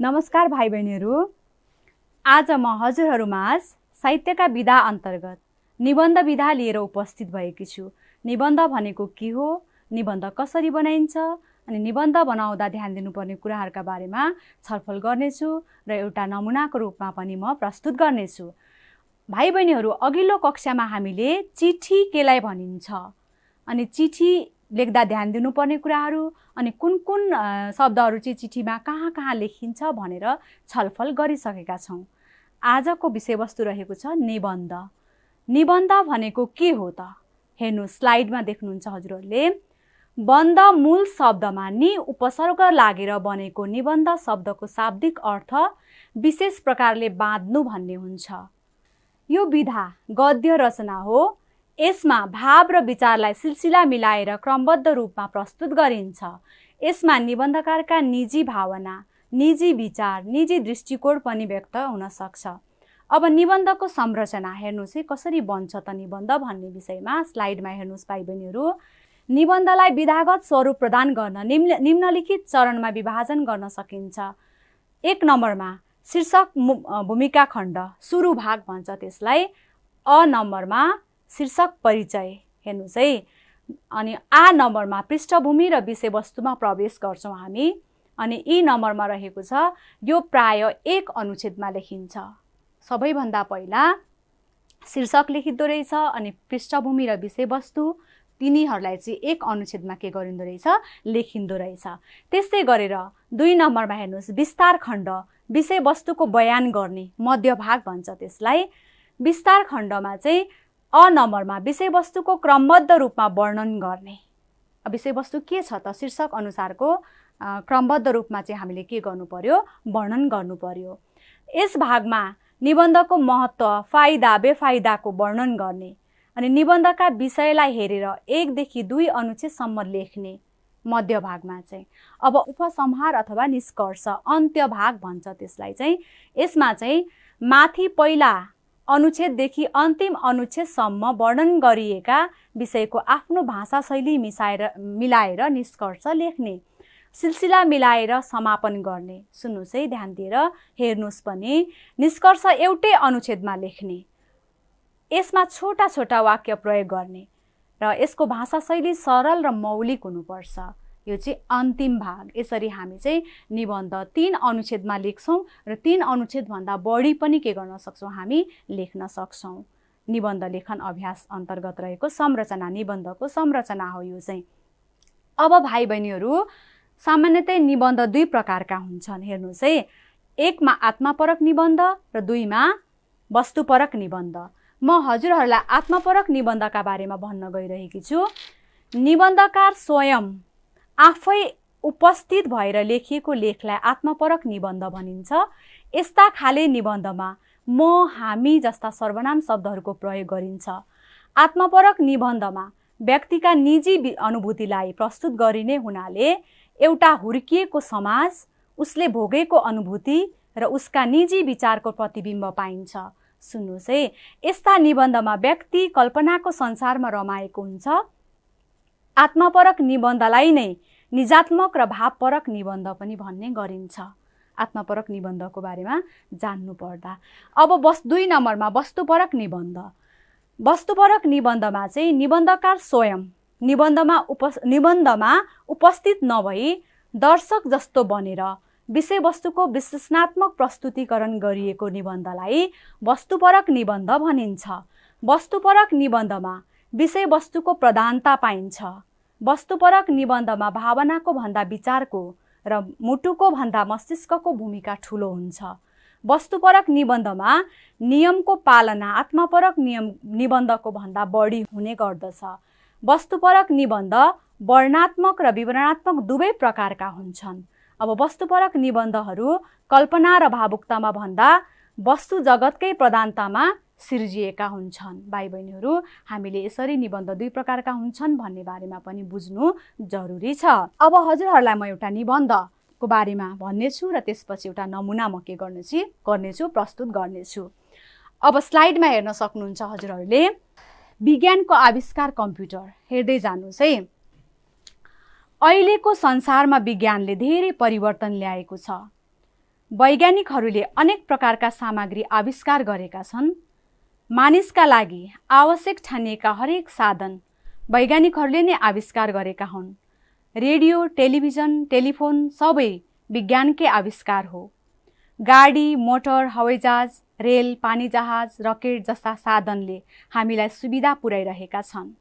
नमस्कार भाइ बहिनीहरू। आज म हजुरहरूमाझ साहित्यका विधा अन्तर्गत निबन्ध विधा लिएर उपस्थित भएकी छु। निबन्ध भनेको के हो, निबन्ध कसरी बनाइन्छ अनि निबन्ध बनाउँदा ध्यान दिनुपर्ने कुराहरूका बारेमा छलफल गर्नेछु र एउटा नमुनाको रूपमा पनि म प्रस्तुत गर्नेछु। भाइ बहिनीहरू, अघिल्लो कक्षामा हामीले चिठी केलाई भनिन्छ अनि चिठी लेख्दा ध्यान दिनुपर्ने कुराहरू अनि कुन कुन शब्दहरू चाहिँ चिठीमा कहाँ कहाँ लेखिन्छ भनेर छलफल गरिसकेका छौँ। आजको विषयवस्तु रहेको छ निबन्ध। निबन्ध भनेको के हो त? हेर्नु, स्लाइडमा देख्नुहुन्छ हजुरहरूले। बन्ध मूल शब्दमा नि उपसर्ग लागेर बनेको निबन्ध शब्दको शाब्दिक अर्थ विशेष प्रकारले बाँध्नु भन्ने हुन्छ। यो विधा गद्य रचना हो। यसमा भाव र विचारलाई सिलसिला मिलाएर क्रमबद्ध रूपमा प्रस्तुत गरिन्छ। यसमा निबन्धकारका निजी भावना, निजी विचार, निजी दृष्टिकोण पनि व्यक्त हुन सक्छ। अब निबन्धको संरचना हेर्नुहोस् है, कसरी बन्छ त निबन्ध भन्ने विषयमा स्लाइडमा हेर्नुहोस् भाइ बहिनीहरू। निबन्धलाई विधागत स्वरूप प्रदान गर्न निम्नलिखित चरणमा विभाजन गर्न सकिन्छ। 1 नम्बरमा शीर्षक भूमिका खण्ड, सुरु भाग भन्छ त्यसलाई। अ नम्बरमा शीर्षक परिचय, हेर्नुहोस् है। अनि आ नम्बरमा पृष्ठभूमि र विषयवस्तुमा प्रवेश गर्छौँ हामी। अनि ई नम्बरमा रहेको छ, यो प्राय 1 अनुच्छेदमा लेखिन्छ। सबैभन्दा पहिला शीर्षक लेखिँदो रहेछ अनि पृष्ठभूमि र विषयवस्तु तिनीहरूलाई चाहिँ 1 अनुच्छेदमा के गरिँदो रहेछ, लेखिँदो रहेछ। त्यस्तै गरेर 2 नम्बरमा हेर्नुहोस्, विस्तार खण्ड, विषयवस्तुको बयान गर्ने, मध्यभाग भन्छ त्यसलाई। विस्तार खण्डमा चाहिँ अ नम्बरमा विषयवस्तुको क्रमबद्ध रूपमा वर्णन गर्ने। विषयवस्तु के छ त, शीर्षक अनुसारको क्रमबद्ध रूपमा चाहिँ हामीले के गर्नु पर्यो, वर्णन गर्नु पर्यो। यस भागमा निबन्धको महत्त्व, फाइदा बेफाइदाको वर्णन गर्ने अनि निबन्धका विषयलाई हेरेर 1 देखि 2 अनुच्छेदसम्म लेख्ने मध्यभागमा चाहिँ। अब उपसंहार अथवा निष्कर्ष, अन्त्य भाग भन्छ त्यसलाई चाहिँ। यसमा चाहिँ माथि पहिला अनुच्छेददेखि अन्तिम अनुच्छेदसम्म वर्णन गरिएका विषयको आफ्नो भाषा शैली मिलाएर निष्कर्ष लेख्ने, सिलसिला मिलाएर समापन गर्ने। सुन्नुहोस् है, ध्यान दिएर हेर्नुहोस् पनि। निष्कर्ष एउटै अनुच्छेदमा लेख्ने, यसमा छोटा छोटा वाक्य प्रयोग गर्ने र यसको भाषा शैली सरल र मौलिक हुनुपर्छ। यो चाहिँ अन्तिम भाग। यसरी हामी चाहिँ निबन्ध 3 अनुच्छेदमा लेख्छौँ र 3 अनुच्छेदभन्दा बढी पनि के गर्न सक्छौँ, हामी लेख्न सक्छौँ। निबन्ध लेखन अभ्यास अन्तर्गत रहेको संरचना, निबन्धको संरचना हो यो चाहिँ। अब भाइ बहिनीहरू, सामान्यतया निबन्ध 2 प्रकारका हुन्छन्। हेर्नुहोस् है, 1 मा आत्मपरक निबन्ध र 2 मा वस्तुपरक निबन्ध। म हजुरहरूलाई आत्मपरक निबन्धका बारेमा भन्न गइरहेकी छु। निबन्धकार स्वयं आफै उपस्थित भएर लेखिएको लेखलाई आत्मपरक निबन्ध भनिन्छ। यस्ता खाले निबन्धमा म, हामी जस्ता सर्वनाम शब्दहरूको प्रयोग गरिन्छ। आत्मपरक निबन्धमा व्यक्तिका निजी अनुभूतिलाई प्रस्तुत गरिने हुनाले एउटा हुर्किएको समाज, उसले भोगेको अनुभूति र उसका निजी विचारको प्रतिबिम्ब पाइन्छ। सुन्नुहोस् है, यस्ता निबन्धमा व्यक्ति कल्पनाको संसारमा रमाएको हुन्छ। आत्मपरक निबन्धलाई नै निजात्मक र भावपरक निबन्ध पनि भन्ने गरिन्छ। आत्मपरक निबन्धको बारेमा जान्नु पर्दा। अब 2 नम्बरमा वस्तुपरक निबन्ध। वस्तुपरक निबन्धमा चाहिँ निबन्धकार स्वयं निबन्धमा उपस्थित नभई दर्शक जस्तो बनेर विषयवस्तुको विश्लेषणात्मक प्रस्तुतिकरण गरिएको निबन्धलाई वस्तुपरक निबन्ध भनिन्छ। वस्तुपरक निबन्धमा विषयवस्तुको प्रधानता पाइन्छ। वस्तुपरक निबन्धमा भावनाको भन्दा विचारको र मुटुको भन्दा मस्तिष्कको भूमिका ठुलो हुन्छ। वस्तुपरक निबन्धमा नियमको पालना आत्मपरक निबन्धको भन्दा बढी हुने गर्दछ। वस्तुपरक निबन्ध वर्णनात्मक र विवरणात्मक दुवै प्रकारका हुन्छन्। अब वस्तुपरक निबन्धहरू कल्पना र भावुकतामा भन्दा वस्तु जगतकै प्रधानतामा सिर्जिएका हुन्छन्। भाइ बहिनीहरू, हामीले यसरी निबन्ध 2 प्रकारका हुन्छन् भन्ने बारेमा पनि बुझ्नु जरुरी छ। अब हजुरहरूलाई म एउटा निबन्धको बारेमा भन्नेछु र त्यसपछि एउटा नमुना म के गर्नेछु, प्रस्तुत गर्नेछु। अब स्लाइडमा हेर्न सक्नुहुन्छ हजुरहरूले। विज्ञानको आविष्कार कम्प्युटर, हेर्दै जानुहोस् है। अहिलेको संसारमा विज्ञानले धेरै परिवर्तन ल्याएको छ। वैज्ञानिकहरूले अनेक प्रकारका सामग्री आविष्कार गरेका छन्। मानिसका लागि आवश्यक ठानिएका हरेक साधन वैज्ञानिकहरूले नै आविष्कार गरेका हुन्। रेडियो, टेलिभिजन, टेलिफोन सबै विज्ञानकै आविष्कार हो। गाडी, मोटर, हवाईजहाज, रेल, पानी जहाज, रकेट जस्ता साधनले हामीलाई सुविधा पुर्याइरहेका छन्।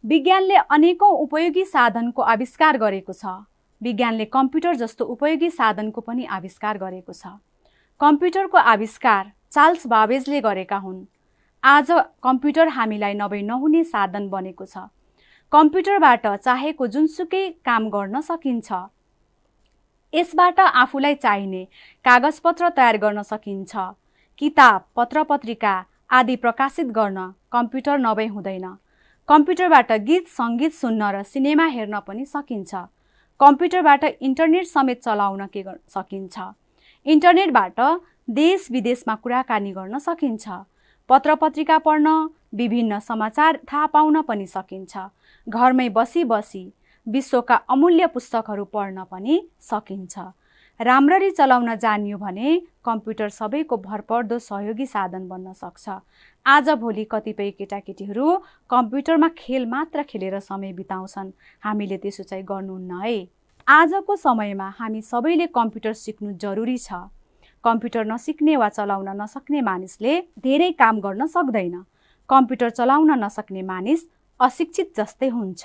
विज्ञानले अनेकौं उपयोगी साधनको आविष्कार गरेको छ। विज्ञानले कम्प्युटर जस्तो उपयोगी साधनको पनि आविष्कार गरेको छ। कम्प्युटरको आविष्कार चार्ल्स बाबेजले गरेका हुन्। आज कम्प्युटर हामीलाई नभई नहुने साधन बनेको छ। कम्प्युटरबाट चाहेको जुनसुकै काम गर्न सकिन्छ। यसबाट आफूलाई चाहिने कागजपत्र तयार गर्न सकिन्छ। किताब, पत्रपत्रिका आदि प्रकाशित गर्न कम्प्युटर नभई हुँदैन। कम्प्युटरबाट गीत सङ्गीत सुन्न र सिनेमा हेर्न पनि सकिन्छ। कम्प्युटरबाट इन्टरनेट समेत चलाउन सकिन्छ। इन्टरनेटबाट देश विदेशमा कुराकानी गर्न सकिन्छ। पत्रपत्रिका पढ्न, विभिन्न समाचार थाहा पाउन पनि सकिन्छ। घरमै बसी बसी विश्वका अमूल्य पुस्तकहरू पढ्न पनि सकिन्छ। राम्ररी चलाउन जानियो भने कम्प्युटर सबैको भरपर्दो सहयोगी साधन बन्न सक्छ। आजभोलि कतिपय केटाकेटीहरू कम्प्युटरमा खेल मात्र खेलेर समय बिताउँछन्। हामीले त्यसो चाहिँ गर्नुहुन्न है। आजको समयमा हामी सबैले कम्प्युटर सिक्नु जरुरी छ। कम्प्युटर नसिक्ने वा चलाउन नसक्ने मानिसले धेरै काम गर्न सक्दैन। कम्प्युटर चलाउन नसक्ने मानिस अशिक्षित जस्तै हुन्छ।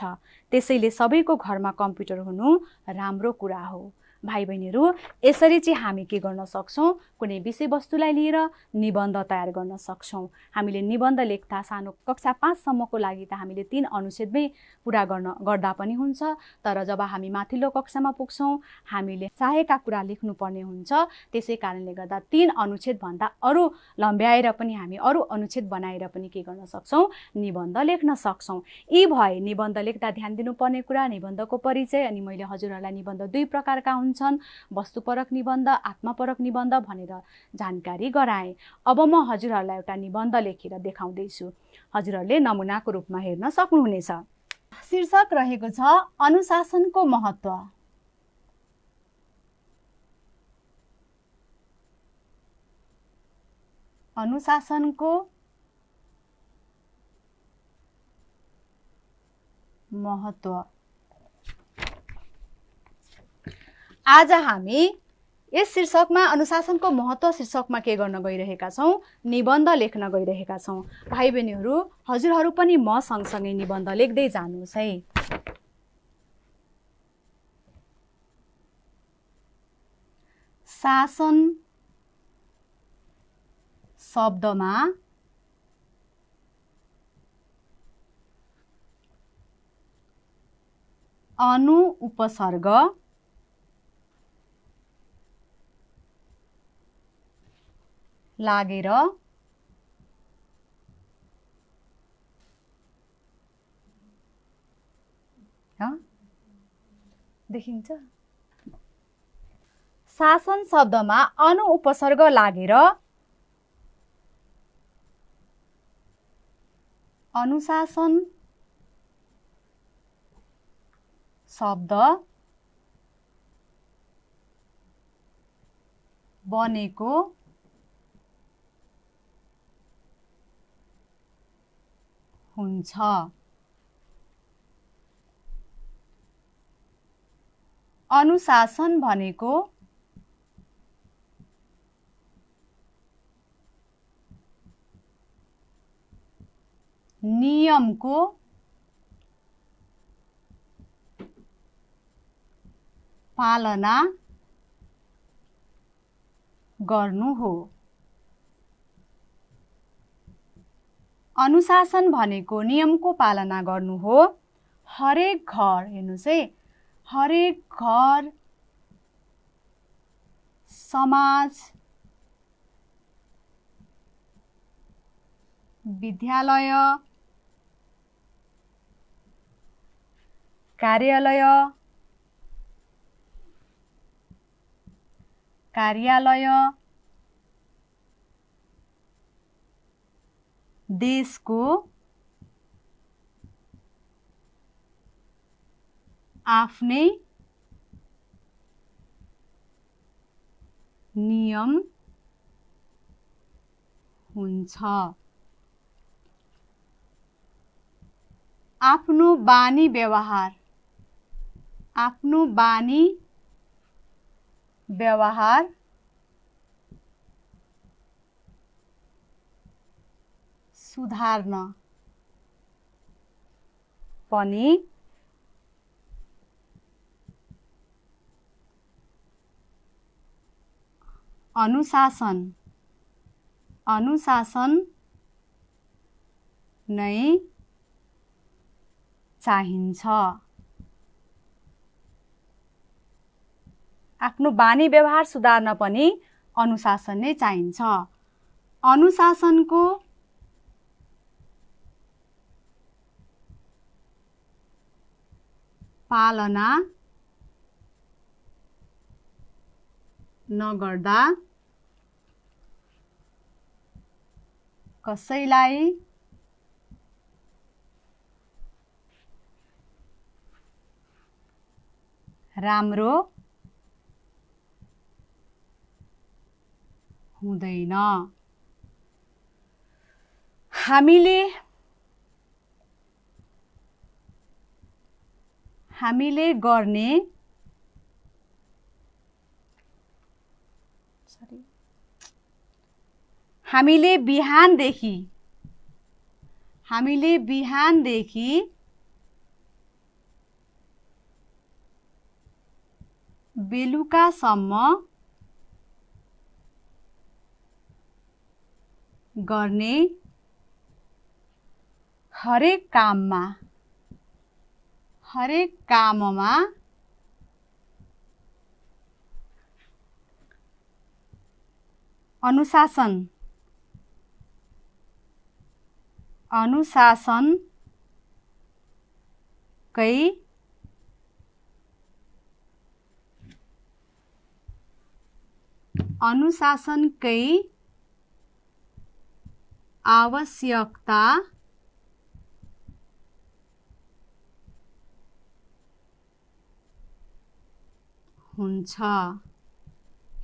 त्यसैले सबैको घरमा कम्प्युटर हुनु राम्रो कुरा हो। भाइ बहिनीहरू, यसरी चाहिँ हामी के गर्न सक्छौँ, कुनै विषयवस्तुलाई लिएर निबन्ध तयार गर्न सक्छौँ। हामीले निबन्ध लेख्दा सानो कक्षा 5 सम्मको लागि त हामीले 3 अनुच्छेदमै पुरा गर्दा पनि हुन्छ। तर जब हामी माथिल्लो कक्षामा पुग्छौँ हामीले चाहेका कुरा लेख्नुपर्ने हुन्छ। त्यसै कारणले गर्दा 3 अनुच्छेद भन्दा अरू लम्ब्याएर पनि हामी अरू अनुच्छेद बनाएर पनि के गर्न सक्छौँ, निबन्ध लेख्न सक्छौँ। यी भए निबन्ध लेख्दा ध्यान दिनुपर्ने कुरा, निबन्धको परिचय। अनि मैले हजुरहरूलाई निबन्ध 2 प्रकारका हुन्छन्, वस्तुपरक निबन्ध, आत्मपरक निबन्ध भनेर जानकारी गराएँ। अब म हजुरहरूलाई एउटा निबन्ध लेखेर देखाउँदैछु। हजुरहरूले नमुनाको रूपमा हेर्न सक्नुहुनेछ। शीर्षक रहेको छ अनुशासनको महत्त्व। अनुशासनको महत्त्व। आज हामी यस शीर्षकमा अनुशासनको महत्त्व शीर्षकमा के गर्न गइरहेका छौँ, निबन्ध लेख्न गइरहेका छौँ। भाइ बहिनीहरू, हजुरहरू पनि म सँगसँगै निबन्ध लेख्दै जानुहोस् है। शासन शब्दमा अनु उपसर्ग लागेर देखिन्छ। शासन शब्दमा अनु उपसर्ग लागेर अनुशासन शब्द बनेको हुन्छ। अनुशासन भनेको नियमको पालना गर्नु हो। अनुशासन भनेको नियमको पालना गर्नु हो। हरेक घर, हेर्नुहोस् है, हरेक घर, समाज, विद्यालय, कार्यालय, देशको आफ्नै नियम हुन्छ। आफ्नो बानी व्यवहार, आफ्नो बानी व्यवहार सुधार्न पनि अनुशासन नै चाहिन्छ। आफ्नो बानी व्यवहार सुधार्न पनि अनुशासन नै चाहिन्छ। अनुशासनको पालना नगर्दा कसैलाई राम्रो हुँदैन। हामीले गर्ने हामीले बिहानदेखि बेलुकासम्म गर्ने हरेक काममा अनुशासनकै आवश्यकता हुन्छ।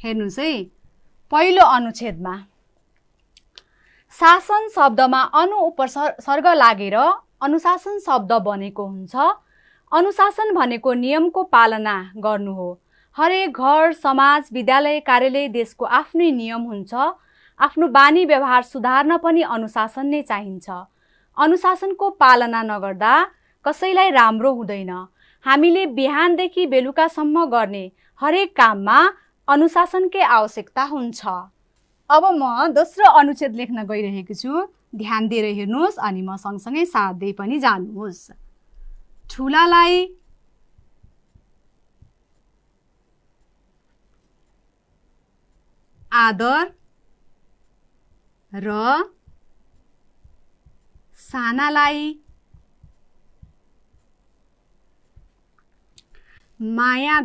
हेर्नुस् है, पहिलो अनुच्छेदमा शासन शब्दमा अनु उपसर्ग लागेर अनुशासन शब्द बनेको हुन्छ। अनुशासन भनेको नियमको पालना गर्नु हो। हरेक घर, समाज, विद्यालय, कार्यालय, देशको आफ्नै नियम हुन्छ। आफ्नो बानी व्यवहार सुधार्न पनि अनुशासन नै चाहिन्छ। अनुशासनको पालना नगर्दा कसैलाई राम्रो हुँदैन। हामीले बिहानदेखि बेलुकासम्म गर्ने हरेक काममा अनुशासनकै आवश्यकता हुन्छ। अब म दोस्रो अनुच्छेद लेख्न गइरहेको छु। ध्यान दिएर हेर्नुहोस् अनि म सँगसँगै साथ दिई पनि जानुहोस्। ठुलालाई आदर र सानालाई माया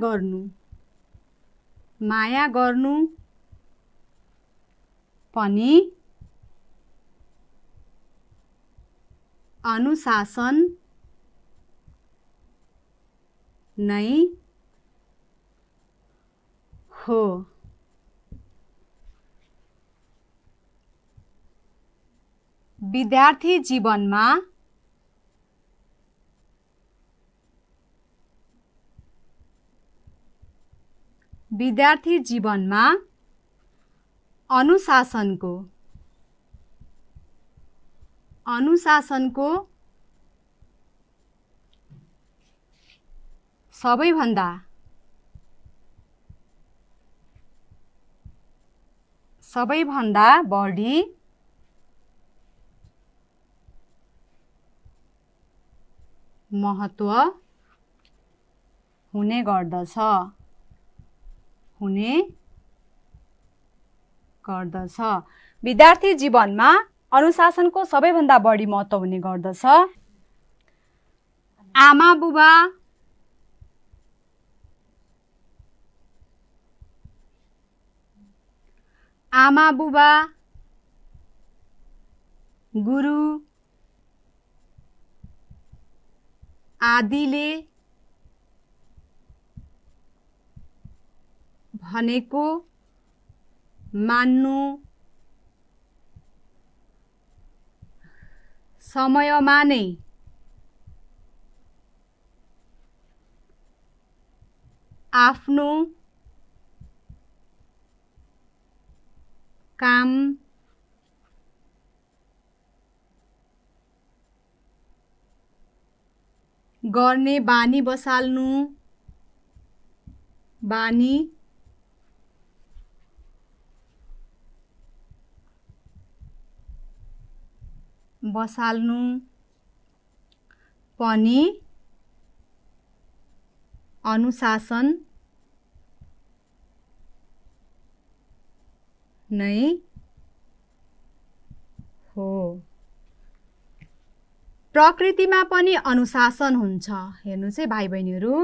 गर्नु पनि अनुशासन नै हो। विद्यार्थी जीवनमा अनुशासनको सबैभन्दा बढी महत्त्व हुने गर्दछ। विद्यार्थी जीवनमा अनुशासनको सबैभन्दा बढी महत्त्व हुने गर्दछ। आमा बुबा, गुरु आदिले भनेको मान्नु, समयमा नै, आफ्नो काम गर्ने बानी बसाल्नु, बानी बसाल्नु पनि अनुशासन नै हो। प्रकृतिमा पनि अनुशासन हुन्छ। हेर्नुस् है भाइ बहिनीहरू,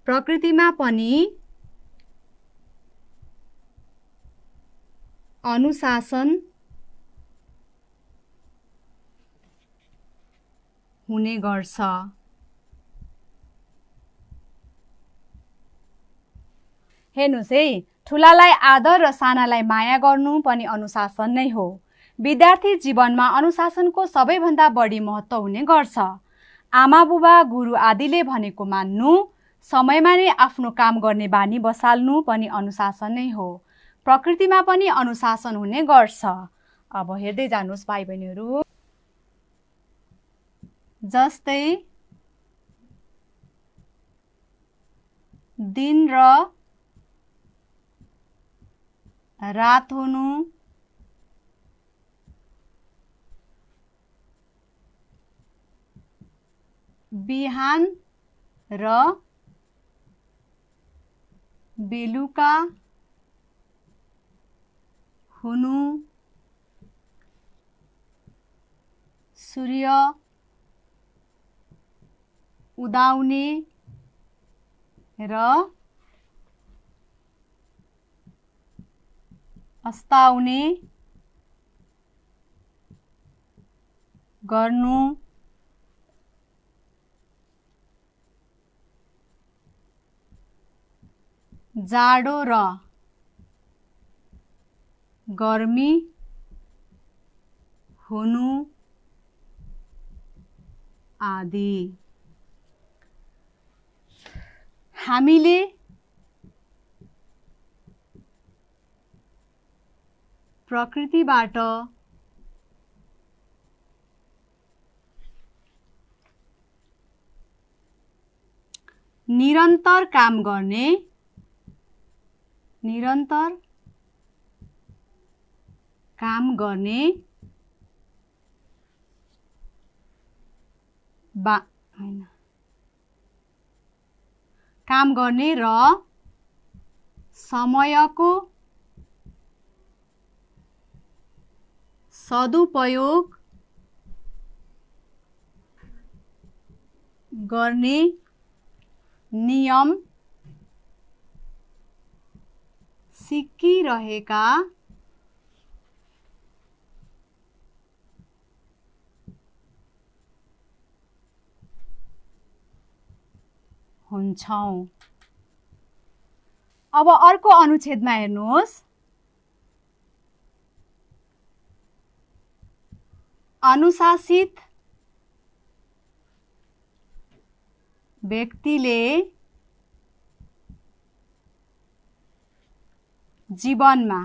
प्रकृतिमा पनि अनुशासन हुने गर्छ। हेर्नुस् है, ठुलालाई आदर र सानालाई माया गर्नु पनि अनुशासन नै हो। विद्यार्थी जीवनमा अनुशासनको सबैभन्दा बढी महत्त्व हुने गर्छ। आमा बुबा गुरु आदिले भनेको मान्नु, समयमा नै आफ्नो काम गर्ने बानी बसाल्नु पनि अनुशासन नै हो। प्रकृतिमा पनि अनुशासन हुने गर्छ। अब हेर्दै जानुहोस् भाइ बहिनीहरू, जस्तै दिन र रात हुनु, बिहान र बेलुका हुनु, सूर्य उदाउने र अस्ताउने गर्नु, जाडो र गर्मी हुनु आदि। हामीले प्रकृतिबाट निरन्तर काम गर्ने, काम गर्ने र समयको सदुपयोग गर्ने नियम सिकिरहेका हुन्छौं। अब अर्को अनुच्छेदमा हेर्नुहोस्, अनुशासित व्यक्तिले जीवनमा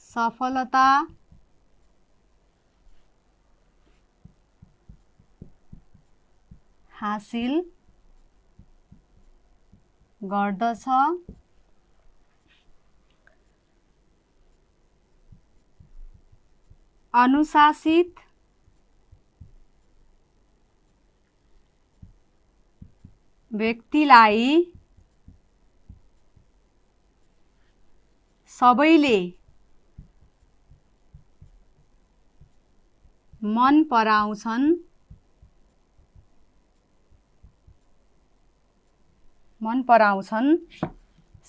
सफलता हासिल गर्दछ। अनुशासित व्यक्तिलाई सबैले मन पराउँछन्।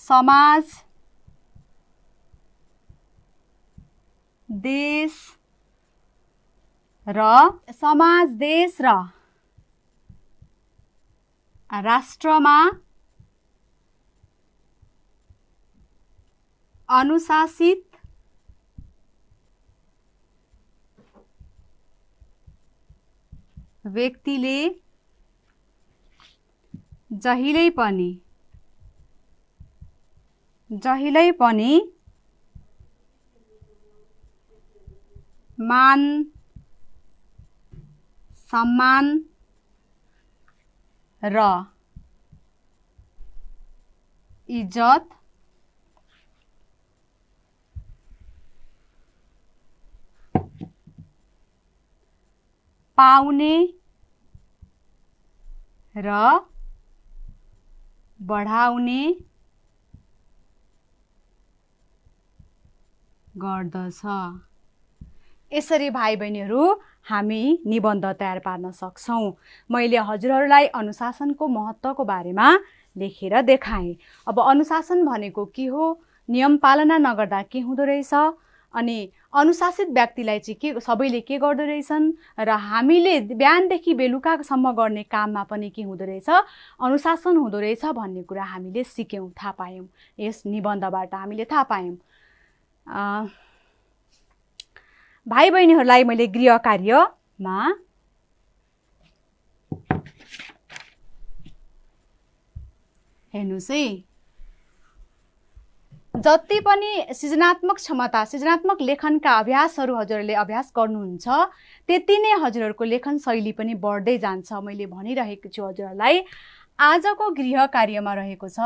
समाज, देश र राष्ट्रमा अनुशासित व्यक्तिले जहिल्यै पनि मान सम्मान र इज्जत पाउने र बढाउने गर्दछ। यसरी भाइ बहिनीहरू हामी निबन्ध तयार पार्न सक्छौं। मैले हजुरहरूलाई अनुशासनको महत्त्वको बारेमा लेखेर देखाएँ। अब अनुशासन भनेको के हो, नियम पालना नगर्दा के हुँदो रहेछ, अनि अनुशासित व्यक्तिलाई चाहिँ के सबैले के गर्दो रहेछन् र हामीले बिहानदेखि बेलुकासम्म गर्ने काममा पनि के हुँदो रहेछ, अनुशासन हुँदो रहेछ भन्ने कुरा हामीले सिक्यौँ, थाहा पायौँ। यस निबन्धबाट हामीले थाहा पायौँ। भाइ बहिनीहरूलाई मैले गृह कार्यमा हेर्नुस् है, जति पनि सृजनात्मक क्षमता, सृजनात्मक लेखनका अभ्यासहरू हजुरहरूले अभ्यास गर्नुहुन्छ, त्यति नै हजुरहरूको लेखन शैली पनि बढ्दै जान्छ। मैले भनिरहेको छु हजुरहरूलाई। आजको गृह कार्यमा रहेको छ,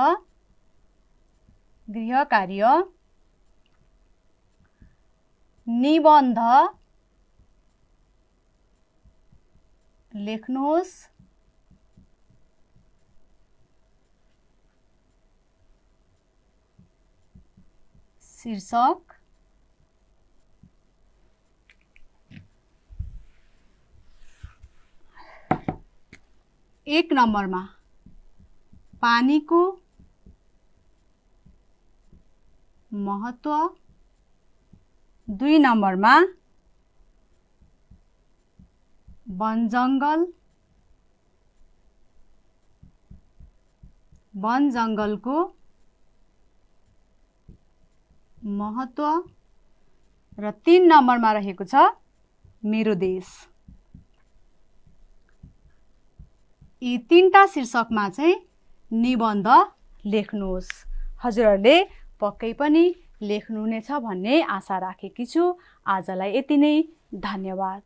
गृह कार्य निबन्ध लेख्नुहोस्, शीर्षक एक नम्बरमा पानीको महत्त्व, 2 नम्बरमा वन जंगलको महत्त्व र 3 नम्बरमा रहेको छ मेरो देश। यी 3टा शीर्षकमा चाहिँ निबन्ध लेख्नुहोस्। हजुरहरूले पक्कै पनि लेख्नुहुनेछ भन्ने आशा राखेकी छु। आजलाई यति नै, धन्यवाद।